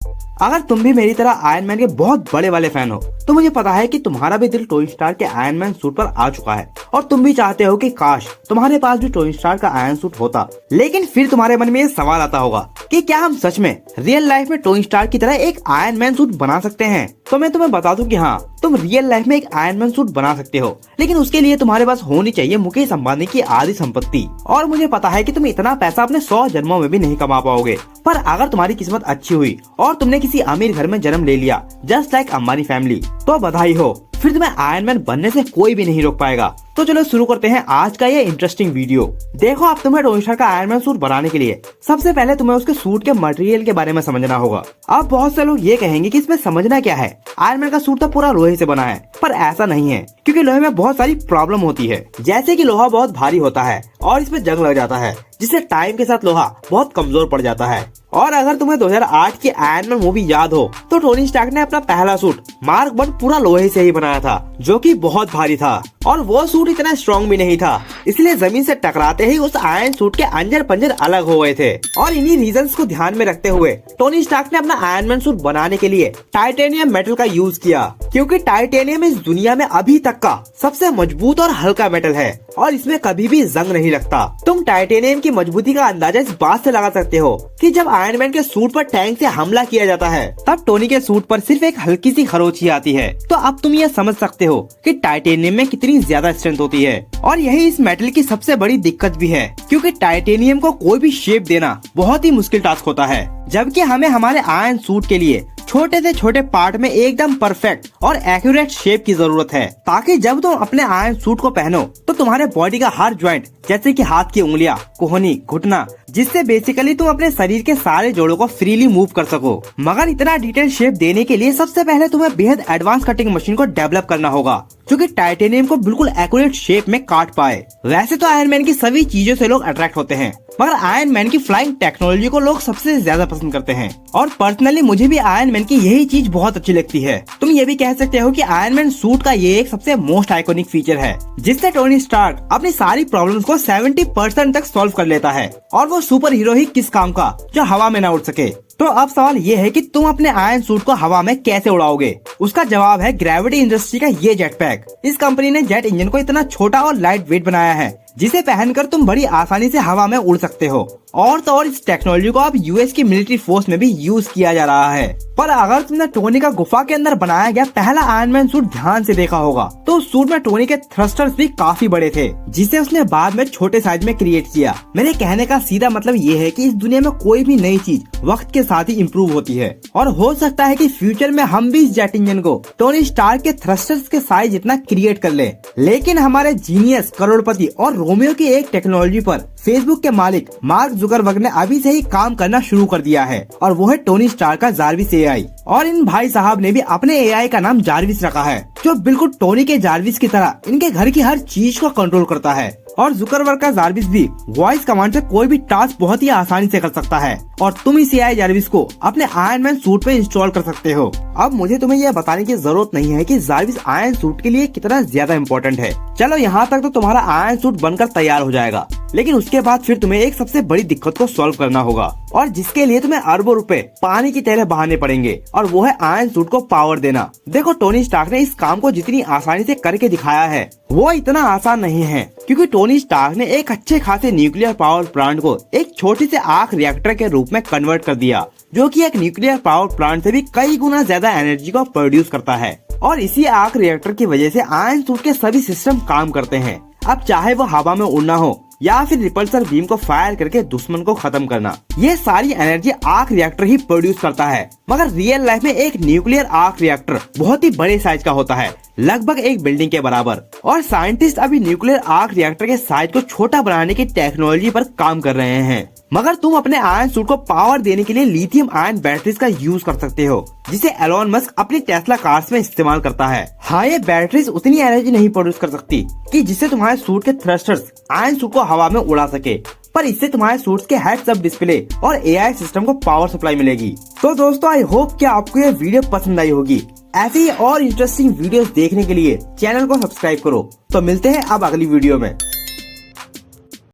अगर तुम भी मेरी तरह आयरन मैन के बहुत बड़े वाले फैन हो तो मुझे पता है कि तुम्हारा भी दिल टोनी स्टार्क के आयरन मैन सूट पर आ चुका है और तुम भी चाहते हो कि काश तुम्हारे पास भी टोनी स्टार्क का आयरन सूट होता। लेकिन फिर तुम्हारे मन में ये सवाल आता होगा कि क्या हम सच में रियल लाइफ में टोनी स्टार्क की तरह एक आयरन मैन सूट बना सकते हैं? तो मैं तुम्हें बता दूं कि हाँ, तुम रियल लाइफ में एक आयरन मैन सूट बना सकते हो, लेकिन उसके लिए तुम्हारे पास होनी चाहिए मुकेश अंबानी की आधी संपत्ति। और मुझे पता है कि तुम इतना पैसा अपने 100 जन्मों में भी नहीं कमा पाओगे, पर अगर तुम्हारी किस्मत अच्छी हुई और तुमने किसी अमीर घर में जन्म ले लिया जस्ट लाइक अंबानी फैमिली, तो बधाई हो, फिर तुम्हें आयरन मैन बनने से कोई भी नहीं रोक पाएगा। तो चलो शुरू करते हैं आज का ये इंटरेस्टिंग वीडियो। देखो, अब तुम्हें टोनी स्टार्क का आयरन मैन सूट बनाने के लिए सबसे पहले तुम्हें उसके सूट के मटेरियल के बारे में समझना होगा। अब बहुत से लोग ये कहेंगे कि इसमें समझना क्या है, आयरन मैन का सूट तो पूरा लोहे से बना है, पर ऐसा नहीं है, क्योंकि लोहे में बहुत सारी प्रॉब्लम होती है। जैसे कि लोहा बहुत भारी होता है और इसमें जंग लग जाता है, जिससे टाइम के साथ लोहा बहुत कमजोर पड़ जाता है। और अगर तुम्हें 2008 की आयरन मैन मूवी याद हो तो टोनी स्टार्क ने अपना पहला सूट मार्क 1 पूरा लोहे से ही बनाया था, जो कि बहुत भारी था और वो सूट इतना स्ट्रॉन्ग भी नहीं था, इसलिए जमीन से टकराते ही उस आयरन सूट के अंजर पंजर अलग हो गए थे। और इन्हीं रीजंस को ध्यान में रखते हुए टोनी स्टार्क ने अपना आयरन मैन सूट बनाने के लिए टाइटेनियम मेटल का यूज किया, क्योंकि टाइटेनियम इस दुनिया में अभी तक का सबसे मजबूत और हल्का मेटल है और इसमें कभी भी जंग नहीं लगता। तुम टाइटेनियम की मजबूती का अंदाजा इस बात से लगा सकते हो कि जब आयरन मैन के सूट पर टैंक से हमला किया जाता है तब टोनी के सूट पर सिर्फ एक हल्की सी खरोंच ही आती है। तो अब तुम ये समझ सकते हो कि टाइटेनियम में कितनी ज्यादा स्ट्रेंथ होती है। और यही इस मेटल की सबसे बड़ी दिक्कत भी है, क्योंकि टाइटेनियम को कोई भी शेप देना बहुत ही मुश्किल टास्क होता है, जबकि हमें हमारे आयरन सूट के लिए छोटे से छोटे पार्ट में एकदम परफेक्ट और एक्यूरेट शेप की जरूरत है, ताकि जब तुम अपने आयरन सूट को पहनो तो तुम्हारे बॉडी का हर जॉइंट, जैसे कि हाथ की उंगलियां, कोहनी, घुटना, जिससे बेसिकली तुम अपने शरीर के सारे जोड़ों को फ्रीली मूव कर सको। मगर इतना डिटेल शेप देने के लिए सबसे पहले तुम्हें बेहद एडवांस कटिंग मशीन को डेवलप करना होगा, जो कि टाइटेनियम को बिल्कुल एक्यूरेट शेप में काट पाए। वैसे तो आयरन मैन की सभी चीजों से लोग अट्रैक्ट होते हैं, मगर आयरन मैन की फ्लाइंग टेक्नोलॉजी को लोग सबसे ज्यादा पसंद करते हैं। और पर्सनली मुझे भी आयरन मैन की यही चीज बहुत अच्छी लगती है। तुम ये भी कह सकते हो कि आयरन मैन सूट का ये एक सबसे मोस्ट आइकॉनिक फीचर है, जिससे टोनी स्टार्क अपनी सारी प्रॉब्लम्स को 70% तक सॉल्व कर लेता है, और वो सुपर हीरो ही किस काम का जो हवा में न उड़ सके। तो अब सवाल ये है कि तुम अपने आयरन सूट को हवा में कैसे उड़ाओगे? उसका जवाब है ग्रेविटी इंडस्ट्री का ये जेट पैक। इस कंपनी ने जेट इंजन को इतना छोटा और लाइट वेट बनाया है, जिसे पहनकर तुम बड़ी आसानी से हवा में उड़ सकते हो। और तो और इस टेक्नोलॉजी को अब यूएस की मिलिट्री फोर्स में भी यूज किया जा रहा है। पर अगर तुमने टोनी का गुफा के अंदर बनाया गया पहला आयरन मैन सूट ध्यान से देखा होगा, तो उस सूट में टोनी के थ्रस्टर्स भी काफी बड़े थे, जिसे उसने बाद में छोटे साइज में क्रिएट किया। मेरे कहने का सीधा मतलब ये है कि इस दुनिया में कोई भी नई चीज वक्त के साथ ही इम्प्रूव होती है, और हो सकता है कि फ्यूचर में हम भी इस जेट इंजन को टोनी स्टार्क के थ्रस्टर्स के साइज जितना क्रिएट कर ले। लेकिन हमारे जीनियस, करोड़पति और रोमियो की एक टेक्नोलॉजी पर फेसबुक के मालिक मार्क जुकरबर्ग ने अभी से ही काम करना शुरू कर दिया है, और वो है टोनी स्टार्क का जारविस एआई। और इन भाई साहब ने भी अपने एआई का नाम जारविस रखा है, जो बिल्कुल टोनी के जारविस की तरह इनके घर की हर चीज को कंट्रोल करता है। और जुकरबर्ग का जारविस भी वॉइस कमांड से कोई भी टास्क बहुत ही आसानी से कर सकता है, और तुम इस एआई जारविस को अपने आयरन मैन सूट पे इंस्टॉल कर सकते हो। अब मुझे तुम्हें यह बताने की जरूरत नहीं है कि जारविस आयरन सूट के लिए कितना ज्यादा इम्पोर्टेंट है। चलो यहाँ तक तो तुम्हारा आयरन सूट बनकर तैयार हो जाएगा, लेकिन उसके बाद फिर तुम्हें एक सबसे बड़ी दिक्कत को सॉल्व करना होगा, और जिसके लिए तुम्हें अरबों रुपए पानी की तरह बहाने पड़ेंगे, और वो है आयरन सूट को पावर देना। देखो, टोनी स्टार्क ने इस काम को जितनी आसानी से करके दिखाया है, वो इतना आसान नहीं है, क्योंकि टोनी स्टार्क ने एक अच्छे खासे न्यूक्लियर पावर प्लांट को एक छोटी से आर्क रिएक्टर के रूप में कन्वर्ट कर दिया, जो कि एक न्यूक्लियर पावर प्लांट से भी कई गुना ज्यादा एनर्जी को प्रोड्यूस करता है। और इसी आर्क रिएक्टर की वजह से आयरन सूट के सभी सिस्टम काम करते हैं। अब चाहे वो हवा में उड़ना हो या फिर रिपल्सर बीम को फायर करके दुश्मन को खत्म करना, ये सारी एनर्जी आर्क रिएक्टर ही प्रोड्यूस करता है। मगर रियल लाइफ में एक न्यूक्लियर आर्क रिएक्टर बहुत ही बड़े साइज का होता है, लगभग एक बिल्डिंग के बराबर, और साइंटिस्ट अभी न्यूक्लियर आर्क रिएक्टर के साइज को छोटा बनाने की टेक्नोलॉजी पर काम कर रहे हैं। मगर तुम अपने आयरन सूट को पावर देने के लिए लिथियम आयन बैटरीज का यूज कर सकते हो, जिसे एलोन मस्क अपनी टेस्ला कार्स में इस्तेमाल करता है। हाँ, ये बैटरीज उतनी एनर्जी नहीं प्रोड्यूस कर सकती कि जिससे तुम्हारे सूट के थ्रस्टर्स आयरन सूट को हवा में उड़ा सके, पर इससे तुम्हारे सूट्स के हेड्स अप डिस्प्ले और एआई सिस्टम को पावर सप्लाई मिलेगी। तो दोस्तों, आई होप कि आपको ये वीडियो पसंद आई होगी। ऐसे ही और इंटरेस्टिंग वीडियोस देखने के लिए चैनल को सब्सक्राइब करो। तो मिलते हैं अब अगली वीडियो में।